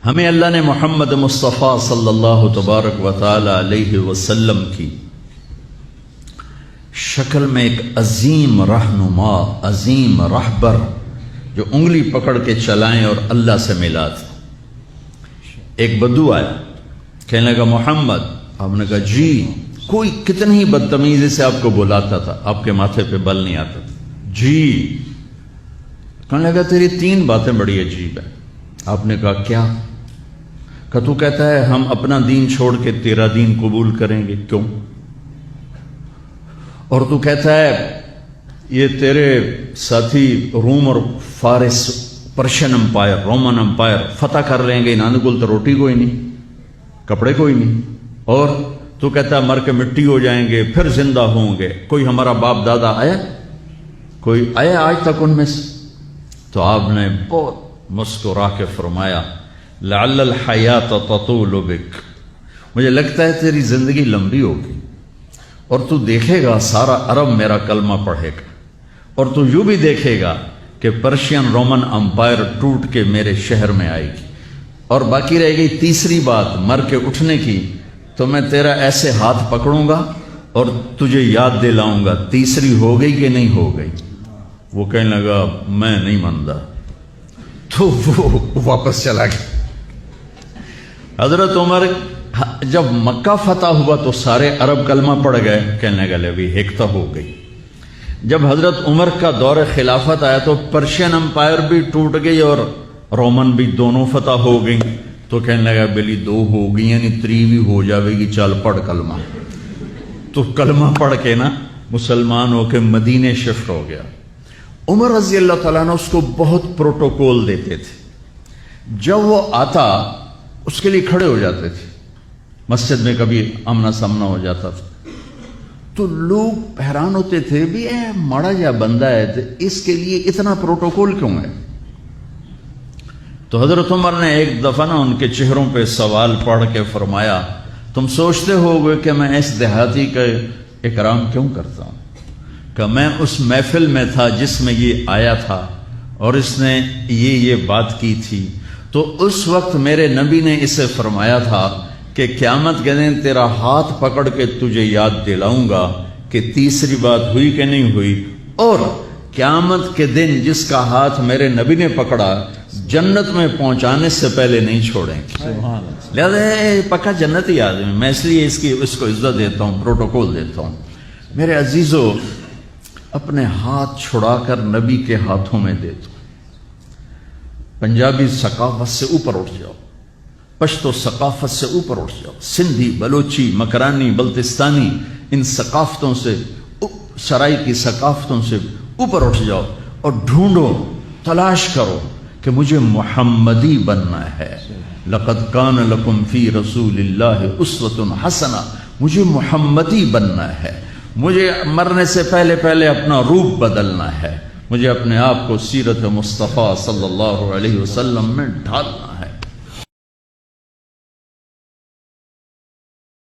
ہمیں اللہ نے محمد مصطفیٰ صلی اللہ تبارک و تعالی علیہ وسلم کی شکل میں ایک عظیم رہنما، عظیم رہبر جو انگلی پکڑ کے چلائیں اور اللہ سے ملا تھا۔ ایک بدو آیا، کہنے لگا محمد، آپ نے کہا جی۔ کوئی کتنی ہی بدتمیزی سے آپ کو بلاتا تھا، آپ کے ماتھے پہ بل نہیں آتا تھا، جی۔ کہنے لگا تیری 3 باتیں بڑی عجیب ہیں۔ آپ نے کہا کیا؟ کہ تو کہتا ہے ہم اپنا دین چھوڑ کے تیرا دین قبول کریں گے، کیوں؟ اور تو کہتا ہے یہ تیرے ساتھی روم اور فارس، پرشین امپائر، رومن امپائر فتح کر لیں گے، انہوں کو تو روٹی کوئی نہیں، کپڑے کوئی نہیں، اور تو کہتا ہے مر کے مٹی ہو جائیں گے پھر زندہ ہوں گے، کوئی ہمارا باپ دادا آیا؟ کوئی آیا آج تک ان میں سے؟ تو آپ نے بہت مسکرا کے فرمایا لعل الحیات تطول بک، مجھے لگتا ہے تیری زندگی لمبی ہوگی اور تو دیکھے گا سارا عرب میرا کلمہ پڑھے گا، اور تو یوں بھی دیکھے گا کہ پرشین رومن امپائر ٹوٹ کے میرے شہر میں آئے گی، اور باقی رہ گئی تیسری بات مر کے اٹھنے کی، تو میں تیرا ایسے ہاتھ پکڑوں گا اور تجھے یاد دلاؤں گا تیسری ہو گئی کہ نہیں ہو گئی۔ وہ کہنے لگا میں نہیں مانتا، تو وہ واپس چلا گیا۔ حضرت عمر جب مکہ فتح ہوا تو سارے عرب کلمہ پڑھ گئے، کہنے لگے ابھی ایک تو ہو گئی۔ جب حضرت عمر کا دور خلافت آیا تو پرشین امپائر بھی ٹوٹ گئی اور رومن بھی، دونوں فتح ہو گئی، تو کہنے لگا بلی 2 ہو گئی یعنی 3 بھی ہو جاوے گی، چل پڑھ کلمہ۔ تو کلمہ پڑھ کے نا مسلمان ہو کے مدینے شفٹ ہو گیا۔ عمر رضی اللہ تعالیٰ نے اس کو بہت پروٹوکول دیتے تھے، جب وہ آتا اس کے لیے کھڑے ہو جاتے تھے، مسجد میں کبھی آمنا سامنا ہو جاتا تھا تو لوگ حیران ہوتے تھے بھی اے ماڑا جا بندہ ہے تو اس کے لیے اتنا پروٹوکول کیوں ہے؟ تو حضرت عمر نے ایک دفعہ نا ان کے چہروں پہ سوال پڑھ کے فرمایا تم سوچتے ہوگے کہ میں اس دیہاتی کا اکرام کیوں کرتا ہوں؟ کہ میں اس محفل میں تھا جس میں یہ آیا تھا اور اس نے یہ بات کی تھی، تو اس وقت میرے نبی نے اسے فرمایا تھا کہ قیامت کے دن تیرا ہاتھ پکڑ کے تجھے یاد دلاؤں گا کہ تیسری بات ہوئی کہ نہیں ہوئی، اور قیامت کے دن جس کا ہاتھ میرے نبی نے پکڑا جنت میں پہنچانے سے پہلے نہیں چھوڑیں گے۔ لہذا پکا جنتی آدمی، میں اس لیے اس کو عزت دیتا ہوں، پروٹوکول دیتا ہوں۔ میرے عزیزو، اپنے ہاتھ چھڑا کر نبی کے ہاتھوں میں دے دو۔ پنجابی ثقافت سے اوپر اٹھ جاؤ، پشتو ثقافت سے اوپر اٹھ جاؤ، سندھی، بلوچی، مکرانی، بلتستانی، ان ثقافتوں سے، سرائی کی ثقافتوں سے اوپر اٹھ جاؤ اور ڈھونڈو، تلاش کرو کہ مجھے محمدی بننا ہے۔ لقد کان لکم فی رسول اللہ اسوۃ حسنہ، مجھے محمدی بننا ہے، مجھے مرنے سے پہلے اپنا روپ بدلنا ہے، مجھے اپنے آپ کو سیرت مصطفیٰ صلی اللہ علیہ وسلم میں ڈھالنا